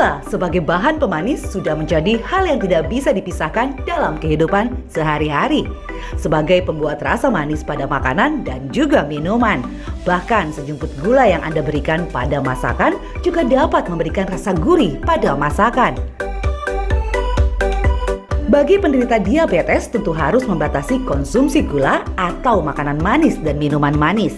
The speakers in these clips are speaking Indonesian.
Gula sebagai bahan pemanis sudah menjadi hal yang tidak bisa dipisahkan dalam kehidupan sehari-hari. Sebagai pembuat rasa manis pada makanan dan juga minuman. Bahkan sejumput gula yang Anda berikan pada masakan juga dapat memberikan rasa gurih pada masakan. Bagi penderita diabetes tentu harus membatasi konsumsi gula atau makanan manis dan minuman manis.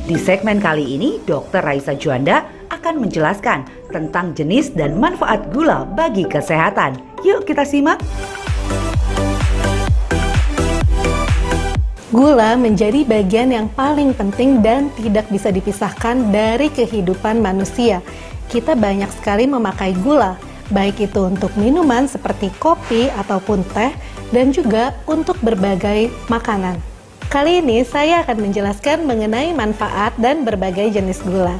Di segmen kali ini, Dr. Raisa Juanda akan menjelaskan tentang jenis dan manfaat gula bagi kesehatan. Yuk kita simak. Gula menjadi bagian yang paling penting dan tidak bisa dipisahkan dari kehidupan manusia. Kita banyak sekali memakai gula, baik itu untuk minuman seperti kopi ataupun teh, dan juga untuk berbagai makanan. Kali ini saya akan menjelaskan mengenai manfaat dan berbagai jenis gula.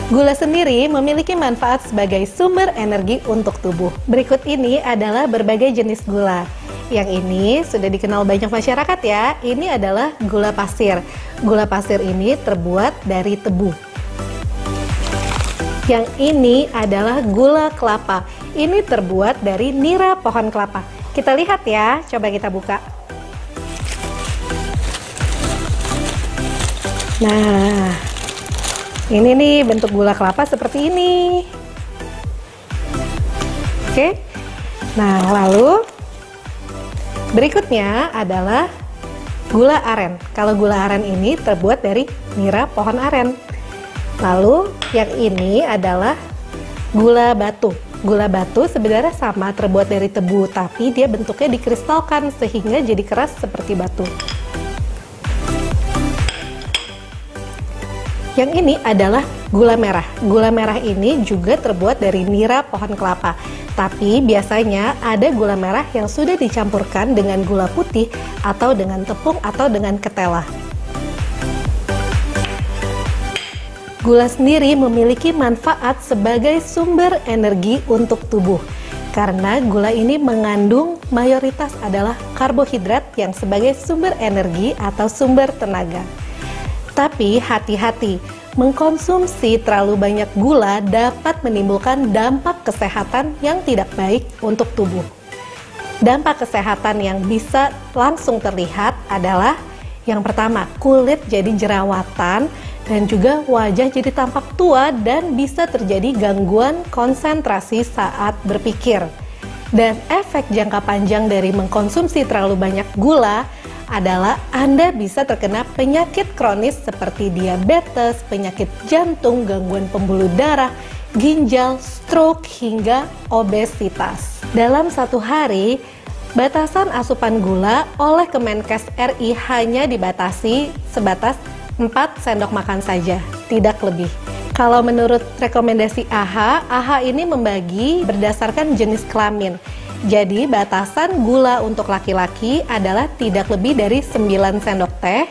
Gula sendiri memiliki manfaat sebagai sumber energi untuk tubuh. Berikut ini adalah berbagai jenis gula. Yang ini sudah dikenal banyak masyarakat ya. Ini adalah gula pasir. Gula pasir ini terbuat dari tebu. Yang ini adalah gula kelapa. Ini terbuat dari nira pohon kelapa. Kita lihat ya, coba kita buka. Nah, ini nih bentuk gula kelapa seperti ini. Oke. Nah, lalu berikutnya adalah gula aren. Kalau gula aren ini terbuat dari nira pohon aren. Lalu yang ini adalah gula batu. Gula batu sebenarnya sama, terbuat dari tebu, tapi dia bentuknya dikristalkan sehingga jadi keras seperti batu. Yang ini adalah gula merah. Gula merah ini juga terbuat dari nira pohon kelapa. Tapi biasanya ada gula merah yang sudah dicampurkan dengan gula putih atau dengan tepung atau dengan ketela. Gula sendiri memiliki manfaat sebagai sumber energi untuk tubuh. Karena gula ini mengandung mayoritas adalah karbohidrat yang sebagai sumber energi atau sumber tenaga. Tapi hati-hati, mengkonsumsi terlalu banyak gula dapat menimbulkan dampak kesehatan yang tidak baik untuk tubuh. Dampak kesehatan yang bisa langsung terlihat adalah yang pertama, kulit jadi jerawatan dan juga wajah jadi tampak tua dan bisa terjadi gangguan konsentrasi saat berpikir. Dan efek jangka panjang dari mengkonsumsi terlalu banyak gula adalah Anda bisa terkena penyakit kronis seperti diabetes, penyakit jantung, gangguan pembuluh darah, ginjal, stroke, hingga obesitas. Dalam satu hari, batasan asupan gula oleh Kemenkes RI hanya dibatasi sebatas 4 sendok makan saja, tidak lebih. Kalau menurut rekomendasi AHA ini membagi berdasarkan jenis kelamin. Jadi batasan gula untuk laki-laki adalah tidak lebih dari 9 sendok teh,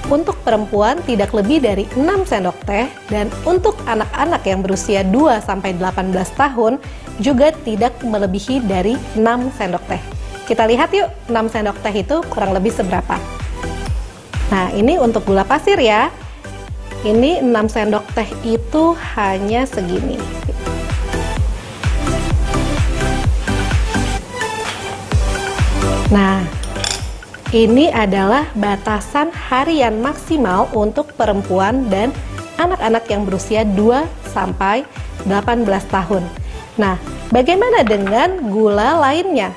untuk perempuan tidak lebih dari 6 sendok teh, dan untuk anak-anak yang berusia 2-18 tahun juga tidak melebihi dari 6 sendok teh. Kita lihat yuk 6 sendok teh itu kurang lebih seberapa. Nah ini untuk gula pasir ya. Ini 6 sendok teh itu hanya segini. Nah, ini adalah batasan harian maksimal untuk perempuan dan anak-anak yang berusia 2-18 tahun. Nah, bagaimana dengan gula lainnya?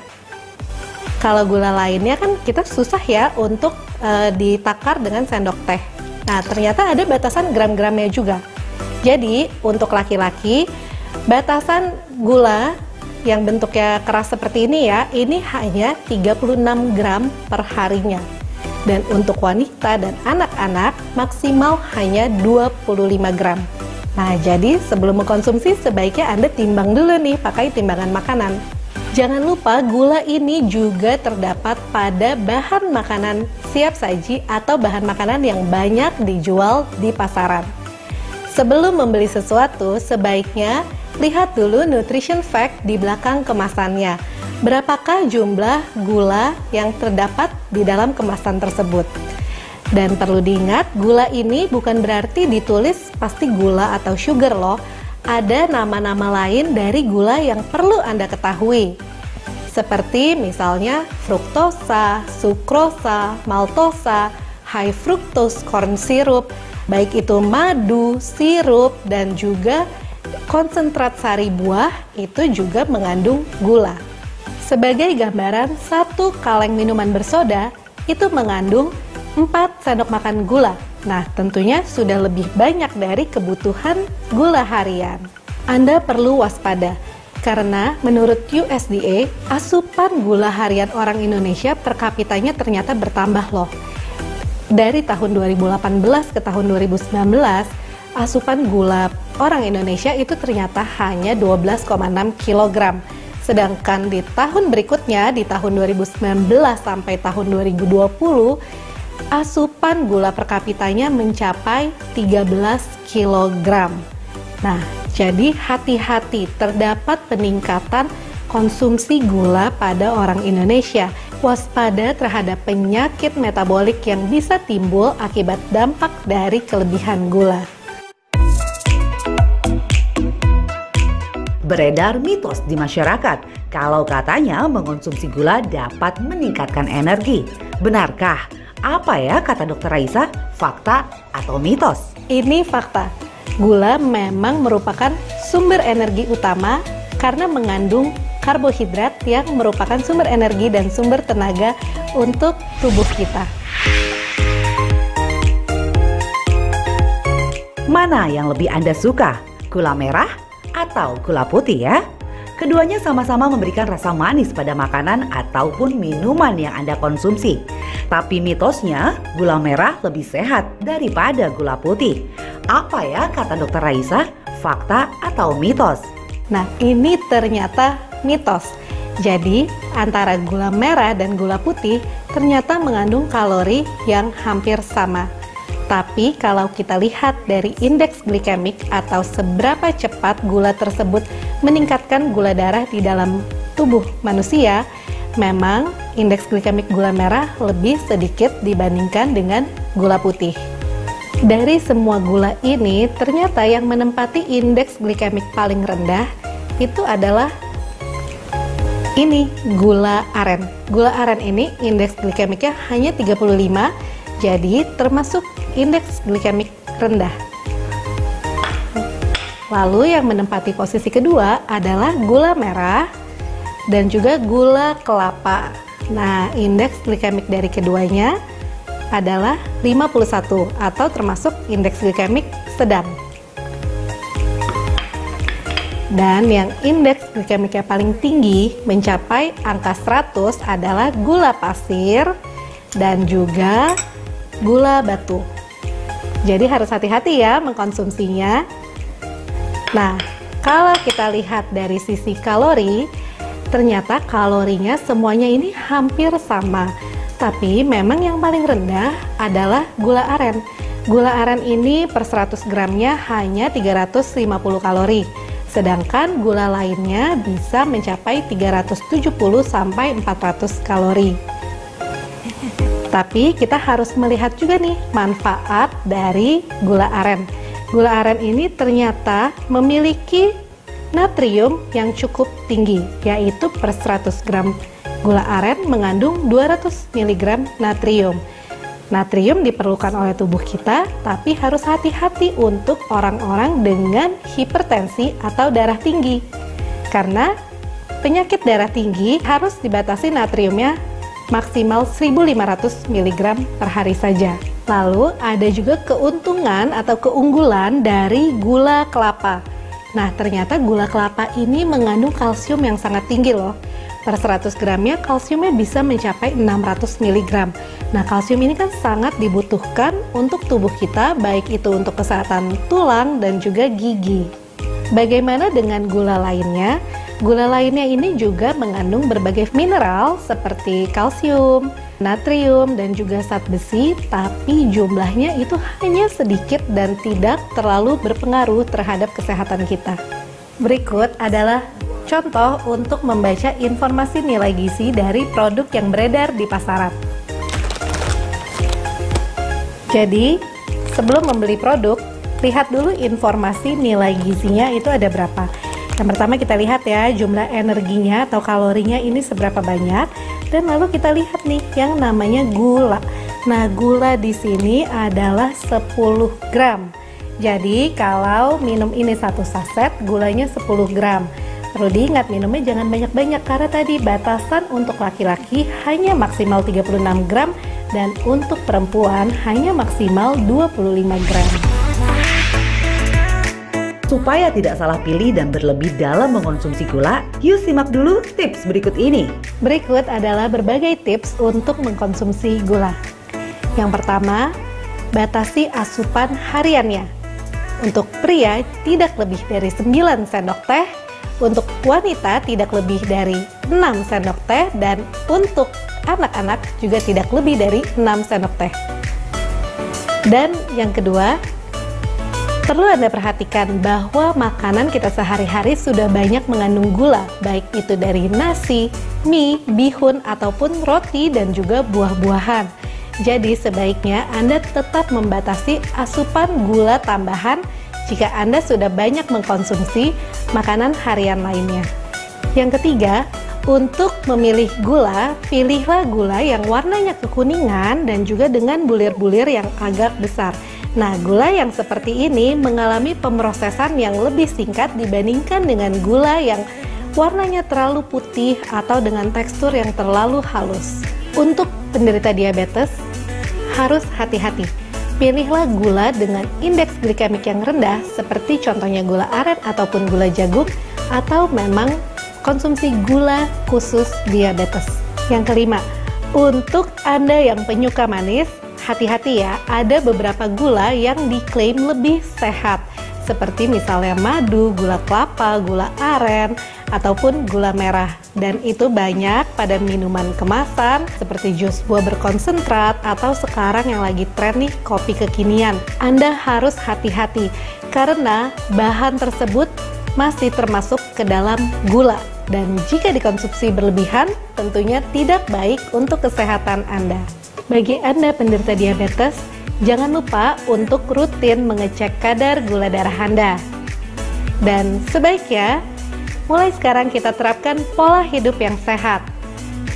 Kalau gula lainnya kan kita susah ya untuk ditakar dengan sendok teh. Nah, ternyata ada batasan gram-gramnya juga. Jadi, untuk laki-laki, batasan gula yang bentuknya keras seperti ini ya, ini hanya 36 gram per harinya. Dan untuk wanita dan anak-anak maksimal hanya 25 gram. Nah, jadi sebelum mengkonsumsi sebaiknya Anda timbang dulu nih pakai timbangan makanan. Jangan lupa gula ini juga terdapat pada bahan makanan siap saji atau bahan makanan yang banyak dijual di pasaran. Sebelum membeli sesuatu, sebaiknya lihat dulu nutrition fact di belakang kemasannya. Berapakah jumlah gula yang terdapat di dalam kemasan tersebut? Dan perlu diingat, gula ini bukan berarti ditulis pasti gula atau sugar loh. ada nama-nama lain dari gula yang perlu Anda ketahui. Seperti misalnya fruktosa, sukrosa, maltosa, high fructose corn syrup, baik itu madu, sirup, dan juga konsentrat sari buah itu juga mengandung gula. Sebagai gambaran, 1 kaleng minuman bersoda itu mengandung 4 sendok makan gula. Nah, tentunya sudah lebih banyak dari kebutuhan gula harian. Anda perlu waspada, karena menurut USDA, asupan gula harian orang Indonesia per kapitanya ternyata bertambah loh. Dari tahun 2018 ke tahun 2019, asupan gula orang Indonesia itu ternyata hanya 12,6 kg. Sedangkan di tahun berikutnya, di tahun 2019 sampai tahun 2020, asupan gula per kapitanya mencapai 13 kg. Nah, jadi hati-hati, terdapat peningkatan konsumsi gula pada orang Indonesia. Waspada terhadap penyakit metabolik yang bisa timbul akibat dampak dari kelebihan gula. Beredar mitos di masyarakat kalau katanya mengonsumsi gula dapat meningkatkan energi. Benarkah? Apa ya kata Dr. Raisa? Fakta atau mitos? Ini fakta. Gula memang merupakan sumber energi utama karena mengandung karbohidrat yang merupakan sumber energi dan sumber tenaga untuk tubuh kita. Mana yang lebih Anda suka? Gula merah atau gula putih ya? Keduanya sama-sama memberikan rasa manis pada makanan ataupun minuman yang Anda konsumsi. Tapi mitosnya, gula merah lebih sehat daripada gula putih. Apa ya kata Dr. Raisa? Fakta atau mitos? Nah, ini ternyata mitos. Jadi, antara gula merah dan gula putih ternyata mengandung kalori yang hampir sama. Tapi kalau kita lihat dari indeks glikemik atau seberapa cepat gula tersebut meningkatkan gula darah di dalam tubuh manusia, memang indeks glikemik gula merah lebih sedikit dibandingkan dengan gula putih. Dari semua gula ini, ternyata yang menempati indeks glikemik paling rendah itu adalah ini, gula aren. Gula aren ini indeks glikemiknya hanya 35, jadi termasuk indeks glikemik rendah. Lalu yang menempati posisi kedua adalah gula merah dan juga gula kelapa. Nah, indeks glikemik dari keduanya adalah 51 atau termasuk indeks glikemik sedang. Dan yang indeks glikemiknya paling tinggi mencapai angka 100 adalah gula pasir dan juga gula batu. Jadi harus hati-hati ya mengkonsumsinya. Nah, kalau kita lihat dari sisi kalori, ternyata kalorinya semuanya ini hampir sama. Tapi memang yang paling rendah adalah gula aren. Gula aren ini per 100 gramnya hanya 350 kalori. Sedangkan gula lainnya bisa mencapai 370 sampai 400 kalori. Tapi kita harus melihat juga nih manfaat dari gula aren. Gula aren ini ternyata memiliki natrium yang cukup tinggi, yaitu per 100 gram gula aren mengandung 200 mg natrium. Natrium diperlukan oleh tubuh kita, tapi harus hati-hati untuk orang-orang dengan hipertensi atau darah tinggi. Karena penyakit darah tinggi harus dibatasi natriumnya maksimal 1500 mg per hari saja. Lalu ada juga keuntungan atau keunggulan dari gula kelapa. Nah, ternyata gula kelapa ini mengandung kalsium yang sangat tinggi loh. Per 100 gramnya kalsiumnya bisa mencapai 600 mg. Nah, kalsium ini kan sangat dibutuhkan untuk tubuh kita, baik itu untuk kesehatan tulang dan juga gigi. Bagaimana dengan gula lainnya? Gula lainnya ini juga mengandung berbagai mineral seperti kalsium, natrium, dan juga zat besi, tapi jumlahnya itu hanya sedikit dan tidak terlalu berpengaruh terhadap kesehatan kita. Berikut adalah contoh untuk membaca informasi nilai gizi dari produk yang beredar di pasaran. Jadi, sebelum membeli produk, lihat dulu informasi nilai gizinya itu ada berapa. Yang pertama kita lihat ya jumlah energinya atau kalorinya ini seberapa banyak, dan lalu kita lihat nih yang namanya gula. Nah, gula di sini adalah 10 gram. Jadi kalau minum ini satu saset, gulanya 10 gram. Perlu diingat minumnya jangan banyak-banyak karena tadi batasan untuk laki-laki hanya maksimal 36 gram dan untuk perempuan hanya maksimal 25 gram. Supaya tidak salah pilih dan berlebih dalam mengkonsumsi gula, yuk simak dulu tips berikut ini. Berikut adalah berbagai tips untuk mengkonsumsi gula. Yang pertama, batasi asupan hariannya. Untuk pria tidak lebih dari 9 sendok teh, untuk wanita tidak lebih dari 6 sendok teh, dan untuk anak-anak juga tidak lebih dari 6 sendok teh. Dan yang kedua, perlu Anda perhatikan bahwa makanan kita sehari-hari sudah banyak mengandung gula, baik itu dari nasi, mie, bihun, ataupun roti dan juga buah-buahan. Jadi sebaiknya Anda tetap membatasi asupan gula tambahan jika Anda sudah banyak mengkonsumsi makanan harian lainnya. Yang ketiga, untuk memilih gula, pilihlah gula yang warnanya kekuningan dan juga dengan bulir-bulir yang agak besar. Nah, gula yang seperti ini mengalami pemrosesan yang lebih singkat dibandingkan dengan gula yang warnanya terlalu putih atau dengan tekstur yang terlalu halus. Untuk penderita diabetes, harus hati-hati. Pilihlah gula dengan indeks glikemik yang rendah seperti contohnya gula aren ataupun gula jagung, atau memang konsumsi gula khusus diabetes. Yang kelima, untuk Anda yang penyuka manis, hati-hati ya, ada beberapa gula yang diklaim lebih sehat, seperti misalnya madu, gula kelapa, gula aren, ataupun gula merah. Dan itu banyak pada minuman kemasan seperti jus buah berkonsentrat atau sekarang yang lagi tren nih, kopi kekinian. Anda harus hati-hati karena bahan tersebut masih termasuk ke dalam gula. Dan jika dikonsumsi berlebihan, tentunya tidak baik untuk kesehatan Anda. Bagi Anda penderita diabetes, jangan lupa untuk rutin mengecek kadar gula darah Anda. Dan sebaiknya, mulai sekarang kita terapkan pola hidup yang sehat.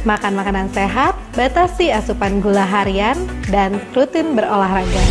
Makan makanan sehat, batasi asupan gula harian, dan rutin berolahraga.